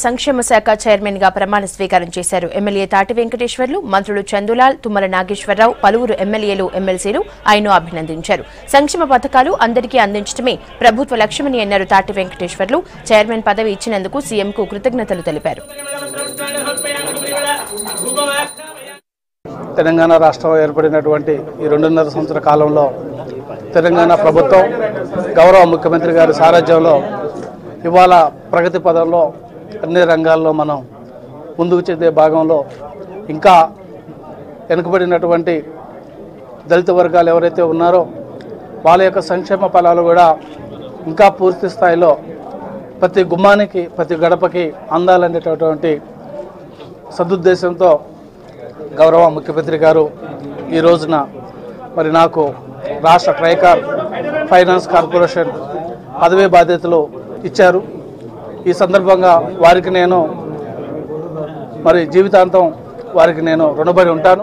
సంక్షేమ శాఖ చైర్మన్ గా ప్రమాణ స్వీకారం చేశారు. ఎమ్మెల్యే తాటి వెంకటేశ్వర్లు, మంత్రులు చందులాల్, తుమ్మల నాగేశ్వరరావు, పలువురు ఎమ్మెల్యేలు, ఎమ్మెల్సీలు ఆయన్ను అభినందించారు. సంక్షేమ పథకాలు అందరికీ అందించడమే ప్రభుత్వ లక్ష్యమని అన్నారు తాటి వెంకటేశ్వర్లు. చైర్మన్ పదవి ఇచ్చినందుకు సీఎంకు కృతజ్ఞతలు తెలిపారు. తెలంగాణ రాష్ట్రం ఏర్పడినటువంటి ఈ 2.5 సంవత్సర కాలంలో తెలంగాణ ప్రభుత్వం గౌరవ ముఖ్యమంత్రి గారి సారథ్యంలో ఇవాళ ప్రగతి పదంలో అన్ని రంగాల్లో మనం ముందుకు చెందే భాగంలో ఇంకా వెనుకబడినటువంటి దళిత వర్గాలు ఎవరైతే ఉన్నారో వాళ్ళ యొక్క సంక్షేమ ఫలాలు కూడా ఇంకా పూర్తి స్థాయిలో ప్రతి గుమ్మానికి ప్రతి గడపకి అందాలనేటటువంటి సదుద్దేశంతో గౌరవ ముఖ్యమంత్రి గారు ఈ రోజున మరి నాకు రాష్ట్ర ట్రైకార్ ఫైనాన్స్ కార్పొరేషన్ పదవీ బాధ్యతలు ఇచ్చారు. ఈ సందర్భంగా వారికి నేను మరి జీవితాంతం వారికి నేను రుణపడి ఉంటాను.